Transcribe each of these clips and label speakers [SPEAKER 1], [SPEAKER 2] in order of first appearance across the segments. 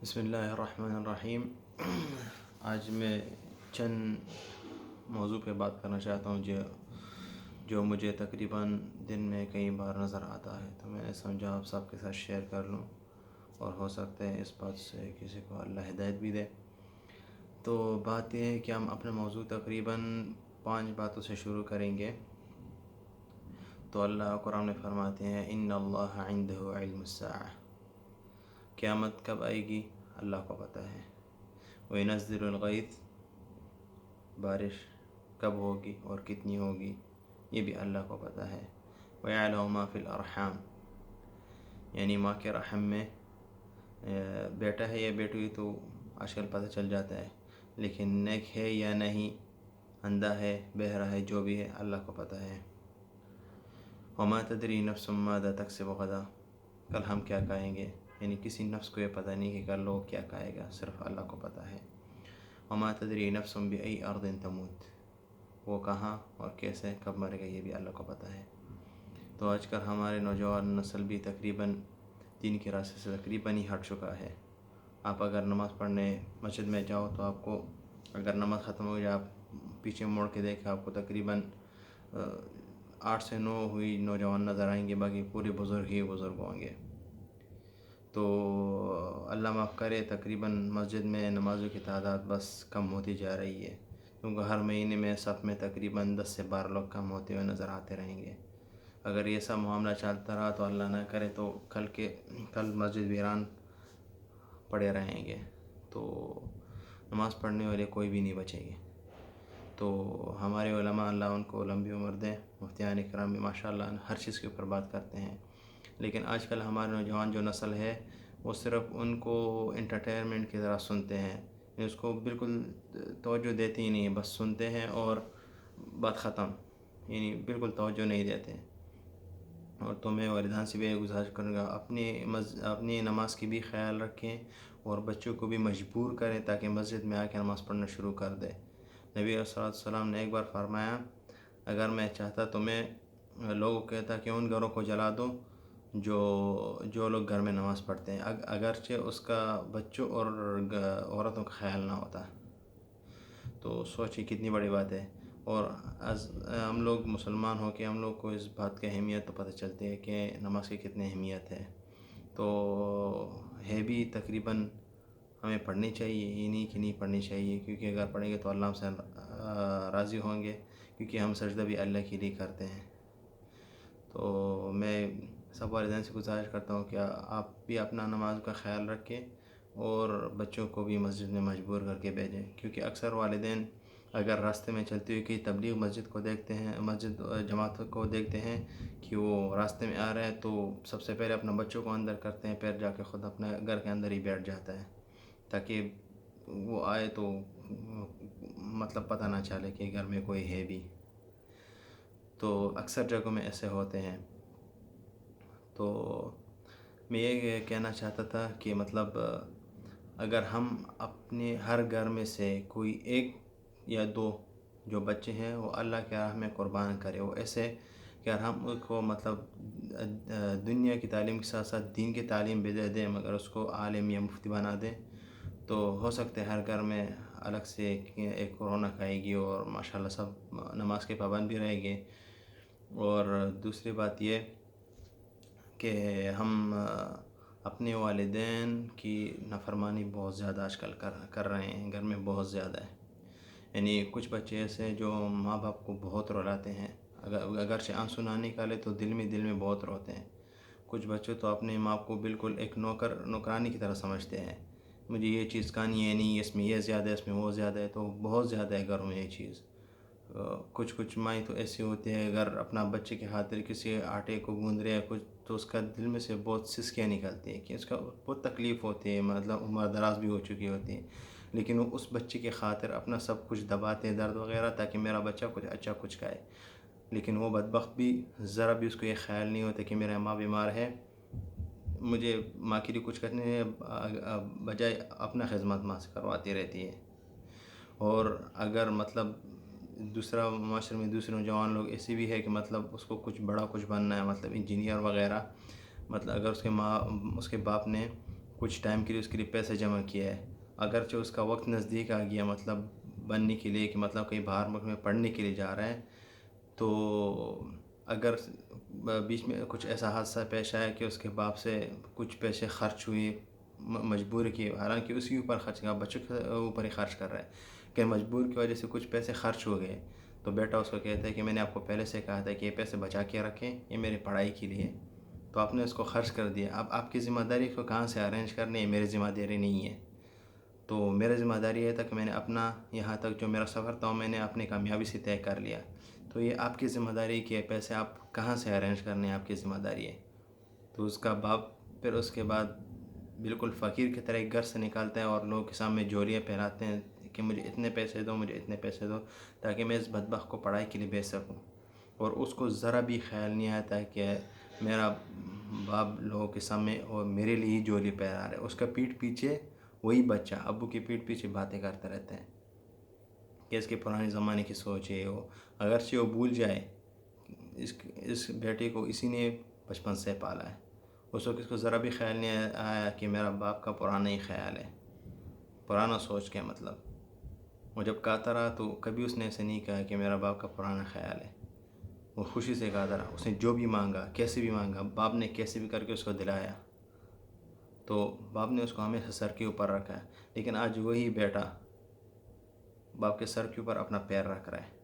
[SPEAKER 1] بسم اللہ الرحمن الرحیم۔ آج میں چند موضوع پہ بات کرنا چاہتا ہوں جو مجھے تقریباً دن میں کئی بار نظر آتا ہے، تو میں نے سمجھا آپ سب کے ساتھ شیئر کر لوں، اور ہو سکتا ہے اس بات سے کسی کو اللہ ہدایت بھی دے۔ تو بات یہ ہے کہ ہم اپنا موضوع تقریباً 5 باتوں سے شروع کریں گے۔ تو اللہ قرآن میں فرماتے ہیں ان اللہ عنده علم الساعہ، قیامت کب آئے گی اللہ کو پتہ ہے۔ وَيُنَزِّلُ الْغَيْثَ، بارش کب ہوگی اور کتنی ہوگی یہ بھی اللہ کو پتہ ہے۔ وَيَعْلَمُ مَا فِي الْأَرْحَامِ، یعنی ماں کے رحم میں بیٹا ہے یا بیٹی تو آج کل پتہ چل جاتا ہے، لیکن نیک ہے یا نہیں، اندھا ہے بہرا ہے، جو بھی ہے اللہ کو پتہ ہے۔ وَمَا تَدْرِي نَفْسٌ مَاذَا تَكْسِبُ غَدًا، کل ہم کیا کھائیں گے، یعنی کسی نفس کو یہ پتہ نہیں کہ کل لوگ کیا کھائے گا، صرف اللہ کو پتہ ہے۔ وَمَا تَدْرِي نَفْسٌ بِأَيِّ أَرْضٍ تَمُوتُ، وہ کہاں اور کیسے کب مرے گا یہ بھی اللہ کو پتہ ہے۔ تو آج کل ہمارے نوجوان نسل بھی تقریباً دین کے راستے سے تقریباً ہی ہٹ چکا ہے۔ آپ اگر نماز پڑھنے مسجد میں جاؤ تو آپ کو اگر نماز ختم ہو جائے، آپ پیچھے موڑ کے دیکھیں، آپ کو تقریباً 8 سے 9 ہوئی نوجوان نظر آئیں گے، باقی پورے بزرگ ہی بزرگ ہوں گے۔ تو اللہ معاف کرے، تقریباً مسجد میں نمازوں کی تعداد بس کم ہوتی جا رہی ہے، کیونکہ ہر مہینے میں صف میں تقریباً 10 سے 12 لوگ کم ہوتے ہوئے نظر آتے رہیں گے۔ اگر یہ سب معاملہ چلتا رہا تو اللہ نہ کرے تو کل مسجد ویران پڑے رہیں گے، تو نماز پڑھنے والے کوئی بھی نہیں بچے گے۔ تو ہمارے علماء اللہ ان کو لمبی عمر دیں، مفتیان اکرام بھی ماشاءاللہ ہر چیز کے اوپر بات کرتے ہیں، لیکن آج کل ہمارے نوجوان جو نسل ہے وہ صرف ان کو انٹرٹینمنٹ کی طرح سنتے ہیں، اس کو بالکل توجہ دیتے ہی نہیں، بس سنتے ہیں اور بات ختم، یعنی بالکل توجہ نہیں دیتے۔ اور تو میں والدین سے بھی یہ گزارش کروں گا، اپنی نماز کی بھی خیال رکھیں اور بچوں کو بھی مجبور کریں تاکہ مسجد میں آ کے نماز پڑھنا شروع کر دیں۔ نبی علیہ الصلوۃ والسلام نے ایک بار فرمایا، اگر میں چاہتا تو میں لوگوں کو کہتا کہ ان گھروں کو جلا دو جو لوگ گھر میں نماز پڑھتے ہیں، اگرچہ اس کا بچوں اور عورتوں کا خیال نہ ہوتا۔ تو سوچیں کتنی بڑی بات ہے، اور ہم لوگ مسلمان ہو کے ہم لوگ کو اس بات کی اہمیت تو پتہ چلتی ہے کہ نماز کی کتنی اہمیت ہے۔ تو ہے بھی تقریباً ہمیں پڑھنی چاہیے، یہ نہیں کہ نہیں پڑھنی چاہیے، کیونکہ اگر پڑھیں گے تو اللہ ہم سے راضی ہوں گے، کیونکہ ہم سجدہ بھی اللہ کے لیے کرتے ہیں۔ تو میں سب والدین سے گزارش کرتا ہوں کہ آپ بھی اپنا نماز کا خیال رکھیں اور بچوں کو بھی مسجد میں مجبور کر کے بھیجیں، کیونکہ اکثر والدین اگر راستے میں چلتے ہوئے کہ تبلیغ مسجد کو دیکھتے ہیں، مسجد جماعت کو دیکھتے ہیں کہ وہ راستے میں آ رہے ہیں، تو سب سے پہلے اپنا بچوں کو اندر کرتے ہیں، پھر جا کے خود اپنے گھر کے اندر ہی بیٹھ جاتا ہے، تاکہ وہ آئے تو مطلب پتہ نہ چلے کہ گھر میں کوئی ہے بھی۔ تو اکثر جگہوں میں ایسے ہوتے ہیں۔ تو میں یہ کہنا چاہتا تھا کہ مطلب اگر ہم اپنے ہر گھر میں سے کوئی 1 یا 2 جو بچے ہیں وہ اللہ کے راہ میں قربان کرے، وہ ایسے کہ ہم اس کو مطلب دنیا کی تعلیم کے ساتھ ساتھ دین کی تعلیم بھی دے دیں، مگر اس کو عالم یا مفتی بنا دیں، تو ہو سکتا ہے ہر گھر میں الگ سے ایک رونق آئے گی اور ماشاءاللہ سب نماز کے پابند بھی رہیں گے۔ اور دوسری بات یہ کہ ہم اپنے والدین کی نافرمانی بہت زیادہ آج کل کر رہے ہیں، گھر میں بہت زیادہ ہے، یعنی کچھ بچے ایسے ہیں جو ماں باپ کو بہت رلاتے ہیں، اگرچہ آنسو نہ نکالے تو دل میں بہت روتے ہیں۔ کچھ بچے تو اپنے ماں کو بالکل ایک نوکرانی کی طرح سمجھتے ہیں، مجھے یہ چیز کہانی ہے، نہیں اس میں یہ زیادہ ہے، اس میں وہ زیادہ ہے، تو بہت زیادہ ہے گھروں میں یہ چیز۔ کچھ مائیں تو ایسی ہوتی ہے، اگر اپنا بچے کے خاطر کسی آٹے کو گوندھ رہے ہیں کچھ، تو اس کا دل میں سے بہت سسکیاں نکلتی ہیں کہ اس کا بہت تکلیف ہوتی ہے، مطلب عمر دراز بھی ہو چکی ہوتی ہے، لیکن وہ اس بچے کے خاطر اپنا سب کچھ دباتے ہیں، درد وغیرہ، تاکہ میرا بچہ کچھ اچھا کچھ کھائے، لیکن وہ بدبخت بھی ذرا بھی اس کو یہ خیال نہیں ہوتا کہ میرا ماں بیمار ہے، مجھے ماں کے لیے کچھ کرنے ہے، بجائے اپنا خدمت ماں سے کرواتی رہتی ہے۔ اور اگر مطلب دوسرا معاشرے میں دوسرے نوجوان لوگ ایسے بھی ہے کہ مطلب اس کو کچھ بڑا کچھ بننا ہے، مطلب انجینئر وغیرہ، مطلب اگر اس کے باپ نے کچھ ٹائم کے لیے اس کے لیے پیسے جمع کیا ہے، اگرچہ اس کا وقت نزدیک آ گیا مطلب بننے کے لیے کہ مطلب کہیں باہر ملک میں پڑھنے کے لیے جا رہا ہے، تو اگر بیچ میں کچھ ایسا حادثہ پیش آیا کہ اس کے باپ سے کچھ پیسے خرچ ہوئے مجبور کی، حالانکہ اسی اوپر خرچ کا بچوں کے اوپر ہی خرچ کر رہا ہے کہ مجبور کی وجہ سے کچھ پیسے خرچ ہو گئے، تو بیٹا اس کو کہتا ہے کہ میں نے آپ کو پہلے سے کہا تھا کہ یہ پیسے بچا کے رکھیں، یہ میری پڑھائی کے لیے، تو آپ نے اس کو خرچ کر دیا، اب آپ کی ذمہ داری کو کہاں سے ارینج کرنی ہے، میری ذمہ داری نہیں ہے۔ تو میرا ذمہ داری یہ تھا کہ میں نے اپنا یہاں تک جو میرا سفر تھا میں نے اپنی کامیابی سے طے کر لیا، تو یہ آپ کی ذمہ داری کہ پیسے آپ کہاں سے ارینج کرنے ہیں، آپ کی ذمہ داری ہے۔ تو اس کا باپ پھر اس کے بعد بالکل فقیر کی طرح گھر سے نکالتا ہے اور لوگوں کے سامنے جولیاں پھیلاتے ہیں کہ مجھے اتنے پیسے دو، مجھے اتنے پیسے دو، تاکہ میں اس بدبخت کو پڑھائی کے لیے بھیج سکوں۔ اور اس کو ذرا بھی خیال نہیں آتا کہ میرا باپ لوگوں کے سامنے اور میرے لیے ہی جولی پہنا رہا ہے، اس کا پیٹھ پیچھے وہی بچہ ابو کی پیٹھ پیچھے باتیں کرتے رہتے ہیں کہ اس کے پرانے زمانے کی سوچ ہے، وہ اگرچہ وہ بھول جائے اس بیٹے کو اسی نے بچپن سے پالا ہے، اس وقت اس کو ذرا بھی خیال نہیں آیا کہ میرا باپ کا پرانا ہی خیال ہے، پرانا سوچ کے مطلب وہ جب کہتا رہا تو کبھی اس نے ایسے نہیں کہا کہ میرا باپ کا پرانا خیال ہے، وہ خوشی سے کہتا رہا، اس نے جو بھی مانگا کیسے بھی مانگا، باپ نے کیسے بھی کر کے اس کو دلایا، تو باپ نے اس کو ہمیشہ سر کے اوپر رکھا ہے، لیکن آج وہی بیٹا باپ کے سر کے اوپر اپنا پیر رکھ رہا ہے،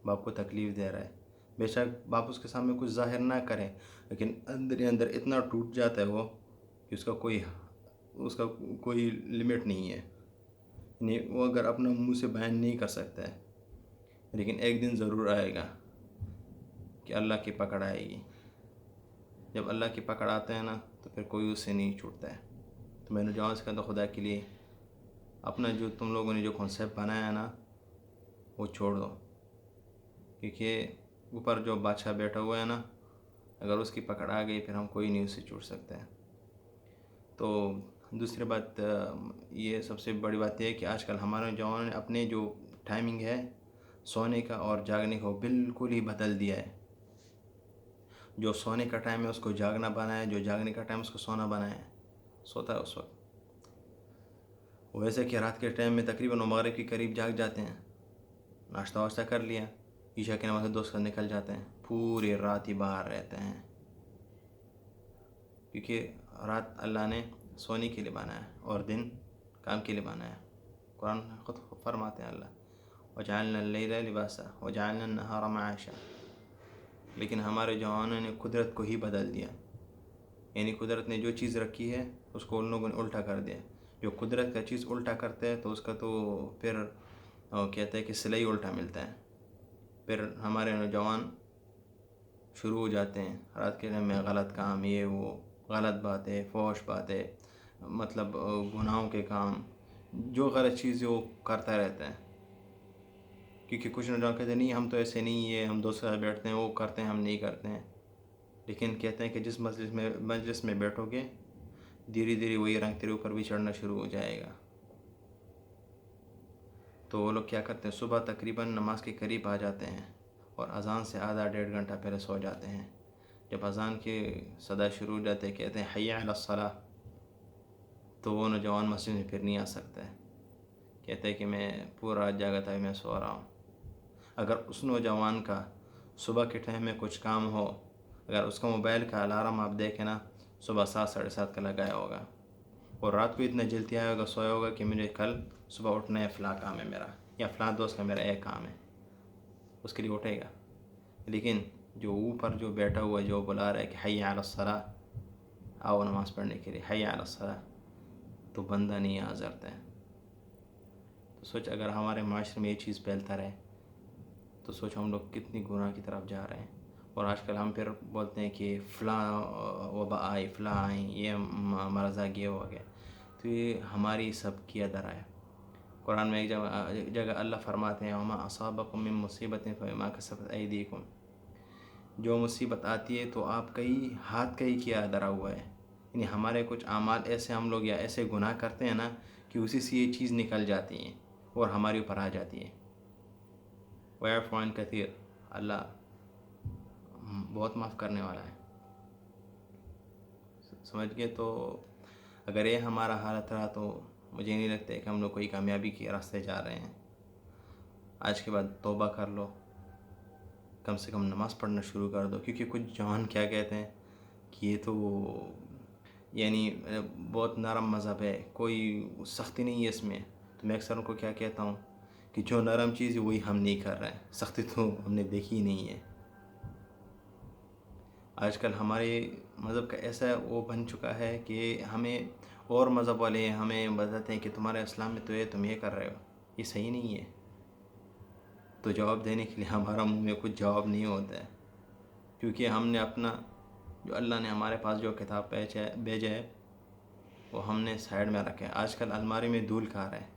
[SPEAKER 1] باپ کو تکلیف دے رہا ہے، بے شک باپ اس کے سامنے کچھ ظاہر نہ کرے، لیکن اندر ہی اندر اتنا ٹوٹ جاتا ہے وہ کہ اس کا کوئی لمٹ نہیں ہے، یعنی وہ اگر اپنا منہ سے بیان نہیں کر سکتا ہے، لیکن ایک دن ضرور آئے گا کہ اللہ کی پکڑ آئے گی، جب اللہ کی پکڑ آتا ہے نا تو پھر کوئی اس سے نہیں چھوٹتا ہے۔ تو میں نوجوان سے کہتا ہوں خدا کے لیے اپنا جو تم لوگوں نے جو کنسیپٹ بنایا ہے نا وہ چھوڑ دو، کیونکہ اوپر جو بادشاہ بیٹھا ہوا ہے نا اگر اس کی پکڑ آ گئی پھر ہم کوئی نہیں اس سے چھوٹ سکتے ہیں۔ تو دوسری بات یہ سب سے بڑی بات یہ ہے کہ آج کل ہمارے نوجوانوں نے اپنے جو ٹائمنگ ہے سونے کا اور جاگنے کا وہ بالکل ہی بدل دیا ہے، جو سونے کا ٹائم ہے اس کو جاگنا بنایا ہے، جو جاگنے کا ٹائم اس کو سونا بنایا ہے، سوتا ہے اس وقت، ویسے کہ رات کے ٹائم میں تقریباً مغرب کے قریب جاگ جاتے ہیں، ناشتہ واشتہ کر لیا، عشاء کے نماز دوست نکل جاتے ہیں، پوری رات ہی باہر رہتے ہیں، کیونکہ رات اللہ نے سونے کے لیے بنایا ہے اور دن کام کے لیے بنایا ہے۔ قرآن خود فرماتے ہیں اللہ وَجَعَلْنَا اللَّيْلَ لِبَاسًا وَجَعَلْنَا النَّهَارَ مَعَاشًا، لیکن ہمارے جوانوں نے قدرت کو ہی بدل دیا، یعنی قدرت نے جو چیز رکھی ہے اس کو ان لوگوں نے الٹا کر دیا، جو قدرت کا چیز الٹا کرتے ہیں تو اس کا تو پھر کہتے ہیں کہ صلہ ہی الٹا ملتا ہے، پھر ہمارے نوجوان شروع ہو جاتے ہیں رات کے ٹائم میں غلط کام، یہ وہ غلط باتیں، فحش باتیں، مطلب گناہوں کے کام، جو غلط چیزیں وہ کرتا رہتا ہے، کیونکہ کچھ نوجوان کہتے ہیں نہیں ہم تو ایسے نہیں ہیں، ہم دوست کے ساتھ بیٹھتے ہیں، وہ کرتے ہیں ہم نہیں کرتے ہیں، لیکن کہتے ہیں کہ جس مجلس میں بیٹھو گے دھیرے دھیرے وہی رنگ تیرے اوپر بھی چڑھنا شروع ہو جائے گا۔ تو وہ لوگ کیا کرتے ہیں صبح تقریباً نماز کے قریب آ جاتے ہیں اور اذان سے آدھا ڈیڑھ گھنٹہ پہلے سو جاتے ہیں، جب اذان کے صدا شروع ہو جاتے کہتے ہیں حی علی الصلاۃ، تو وہ نوجوان مسجد میں پھر نہیں آ سکتا ہے، کہتے ہیں کہ میں پورا رات جاگا تھا میں سو رہا ہوں۔ اگر اس نوجوان کا صبح کے ٹائم میں کچھ کام ہو، اگر اس کا موبائل کا الارم آپ دیکھیں نا صبح 7 ساڑھے 7 کا لگایا ہوگا اور رات کو اتنا جلدی آیا ہوگا سویا ہوگا کہ مجھے کل صبح اٹھنا ہے، فلاں کام ہے میرا یا فلاں دوست کا میرا ایک کام ہے، اس کے لیے اٹھے گا، لیکن جو اوپر جو بیٹھا ہوا ہے جو بلا رہا ہے کہ حی علی الصلاۃ، آؤ نماز پڑھنے کے لیے، حی علی الصلاۃ، تو بندہ نہیں حاضرتا ہے۔ تو سوچ اگر ہمارے معاشرے میں یہ چیز پھیلتا رہے تو سوچ ہم لوگ کتنی گناہ کی طرف جا رہے ہیں، اور آج کل ہم پھر بولتے ہیں کہ فلاں وبا آئی، فلاں آئی، یہ مرض آ گیا ہو گیا، تو یہ ہماری سب کی ادھر ہے۔ قرآن میں ایک جگہ اللہ فرماتے ہیں وَمَا أَصَابَكُم مِّن مُّصِيبَةٍ فَبِمَا كَسَبَتْ أَيْدِيكُم، جو مصیبت آتی ہے تو آپ کا ہی ہاتھ کا ہی کیا درا ہوا ہے، یعنی ہمارے کچھ اعمال ایسے ہم لوگ یا ایسے گناہ کرتے ہیں نا کہ اسی سے یہ چیز نکل جاتی ہیں اور ہمارے اوپر آ جاتی ہے۔ وَيَعْفُو عَن كَثِيرٍ، اللہ بہت معاف کرنے والا ہے، سمجھ گئے؟ تو اگر یہ ہمارا حالت رہا تو مجھے نہیں لگتا کہ ہم لوگ کوئی کامیابی کے راستے جا رہے ہیں۔ آج کے بعد توبہ کر لو، کم سے کم نماز پڑھنا شروع کر دو، کیونکہ کچھ جوان کیا کہتے ہیں کہ یہ تو یعنی بہت نرم مذہب ہے، کوئی سختی نہیں ہے اس میں۔ تو میں اکثر ان کو کیا کہتا ہوں کہ جو نرم چیز ہے وہی ہم نہیں کر رہے ہیں، سختی تو ہم نے دیکھی ہی نہیں ہے۔ آج کل ہمارے مذہب کا ایسا وہ بن چکا ہے کہ ہمیں اور مذہب والے ہمیں بتاتے ہیں کہ تمہارے اسلام میں تو یہ تم یہ کر رہے ہو، یہ صحیح نہیں ہے۔ تو جواب دینے کے لیے ہمارا منہ میں کچھ جواب نہیں ہوتا ہے، کیونکہ ہم نے اپنا جو اللہ نے ہمارے پاس جو کتاب بھیجا ہے وہ ہم نے سائڈ میں رکھا ہے۔ آج کل الماری میں دھول کھا رہا ہے۔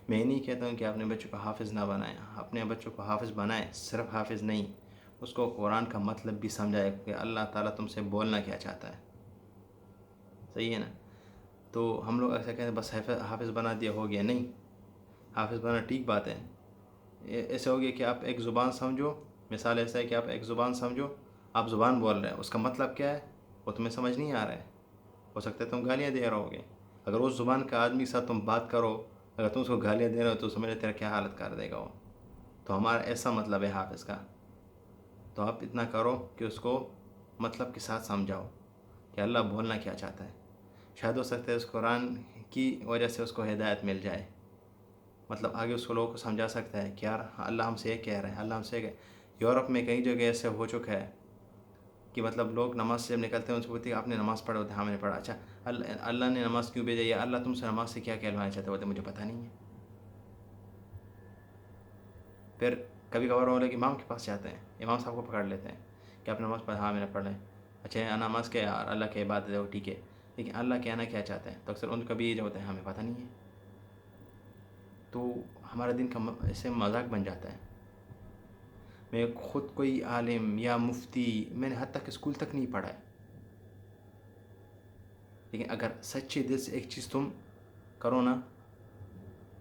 [SPEAKER 1] میں یہ نہیں کہتا ہوں کہ اپنے بچوں کو حافظ نہ بنائیں، اپنے بچوں کو حافظ بنائیں، صرف حافظ نہیں، اس کو قرآن کا مطلب بھی سمجھائے کہ اللہ تعالیٰ تم سے بولنا کیا چاہتا ہے۔ صحیح ہے نا؟ تو ہم لوگ ایسا کہتے ہیں بس حافظ بنا دیا ہو گیا، نہیں، حافظ بنا ٹھیک بات ہے، ایسا ہو گیا کہ آپ ایک زبان سمجھو، مثال ایسا ہے کہ آپ ایک زبان سمجھو، آپ زبان بول رہے ہیں، اس کا مطلب کیا ہے وہ تمہیں سمجھ نہیں آ رہا ہے، ہو سکتا ہے تم گالیاں دے رہو گے۔ اگر اس زبان کا آدمی کے ساتھ تم بات کرو، اگر تم اس کو گالیاں دے رہے ہو تو سمجھے تیرا کیا حالت کر دے گا وہ۔ تو ہمارا ایسا مطلب ہے حافظ کا۔ تو آپ اتنا کرو کہ اس کو مطلب کے ساتھ سمجھاؤ کہ اللہ بولنا کیا چاہتا ہے۔ شاید ہو سکتا ہے اس قرآن کی وجہ سے اس کو ہدایت مل جائے، مطلب آگے اس کو لوگوں کو سمجھا سکتا ہے کہ یار اللہ ہم سے یہ کہہ رہے ہیں، اللہ ہم سے یورپ میں کئی جگہ ایسے ہو چکا ہے کہ مطلب لوگ نماز سے نکلتے ہیں، ان سے پوچھتے ہیں آپ نے نماز پڑھا ہوتا ہے؟ ہاں میں نے پڑھا۔ اچھا اللہ نے نماز کیوں بھیجا؟ یا اللہ تم سے نماز سے کیا کہلوانا چاہتے ہوتے؟ مجھے پتہ نہیں ہے۔ پھر کبھی کبھار وہ لوگ امام کے پاس جاتے ہیں، امام صاحب کو پکڑ لیتے ہیں کہ آپ نماز پڑھا؟ ہاں میں نے پڑھا ہے۔ اچھا نماز کیا؟ اللہ کی عبادت ہے، وہ ٹھیک ہے، لیکن اللہ کہنا کیا چاہتا ہے؟ تو اکثر ان کا بھی یہ جو ہوتا ہے ہمیں پتہ نہیں ہے۔ تو ہمارا دن کا ایسے مذاق بن جاتا ہے۔ میں خود کوئی عالم یا مفتی، میں نے حد تک اسکول تک نہیں پڑھا ہے، لیکن اگر سچے دل سے ایک چیز تم کرو نا،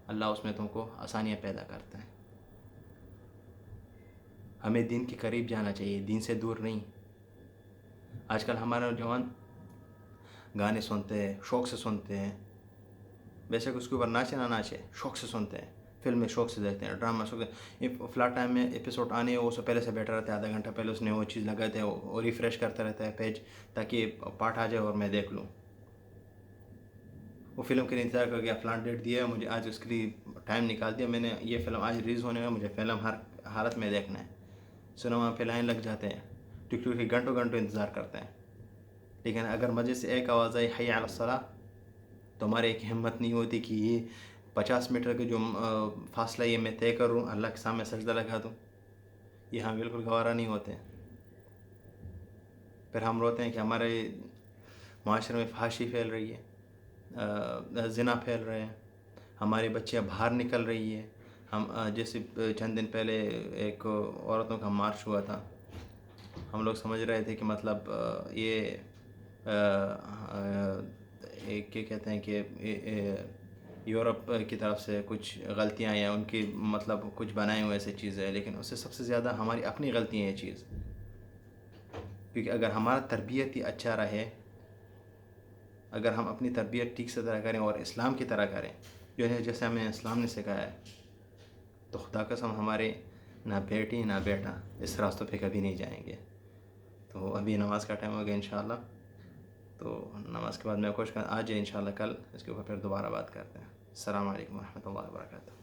[SPEAKER 1] اللہ اس میں تم کو آسانیاں پیدا کرتا ہے۔ ہمیں دین کے قریب جانا چاہیے، دین سے دور نہیں۔ آج کل ہمارے نوجوان گانے سنتے ہیں، شوق سے سنتے ہیں، ویسے کہ اس کے اوپر ناچے نہ ناچے، شوق سے سنتے ہیں، فلمیں شوق سے دیکھتے ہیں، ڈرامہ شوق سے، فلاں ٹائم میں ایپیسوڈ آنے وہ سے پہلے سے بیٹھا رہتا ہے، آدھا گھنٹہ پہلے اس نے وہ چیز لگاتے ہیں، وہ ریفریش کرتا رہتا ہے پیج تاکہ پارٹ آ جائے اور میں دیکھ لوں۔ وہ فلم کے لیے انتظار کر گیا، فلاں ڈیٹ دیا ہے مجھے، آج اس کے لیے ٹائم نکال دیا میں نے، یہ فلم آج ریلیز ہونے میں، مجھے فلم ہر حالت میں دیکھنا ہے۔ سنیما پہ لائن لگ جاتے ہیں، ٹک کے گھنٹوں گھنٹوں انتظار کرتے ہیں۔ لیکن اگر مسجد سے ایک آواز آئی حی علی الصلاۃ، تو ہمارے ایک ہمت نہیں ہوتی کہ یہ 50 میٹر کے جو فاصلہ یہ میں طے کروں، اللہ کے سامنے سجدہ لگا دوں، یہ ہم بالکل گوارا نہیں ہوتے۔ پھر ہم روتے ہیں کہ ہمارے معاشرے میں فحاشی پھیل رہی ہے، زنا پھیل رہے ہیں، ہماری بچیاں باہر نکل رہی ہے۔ ہم جیسے چند دن پہلے ایک عورتوں کا مارچ ہوا تھا، ہم لوگ سمجھ رہے تھے کہ مطلب یہ کیا کہتے ہیں کہ یورپ کی طرف سے کچھ غلطیاں یا ان کی مطلب کچھ بنائے ہوئے ایسی چیزیں ہیں، لیکن اس سے سب سے زیادہ ہماری اپنی غلطی ہے یہ چیز، کیونکہ اگر ہمارا تربیت ہی اچھا رہے، اگر ہم اپنی تربیت ٹھیک سے طرح کریں اور اسلام کی طرح کریں جو ہے جیسے ہمیں اسلام نے سکھایا ہے، تو خدا قسم ہمارے نہ بیٹی نہ بیٹا اس راستوں پہ کبھی نہیں جائیں گے۔ تو ابھی نماز کا ٹائم ہو گیا انشاءاللہ، تو نماز کے بعد میں کوشش آج انشاءاللہ کل اس کے اوپر پھر دوبارہ بات کرتے ہیں۔ السلام علیکم ورحمۃ اللہ وبرکاتہ۔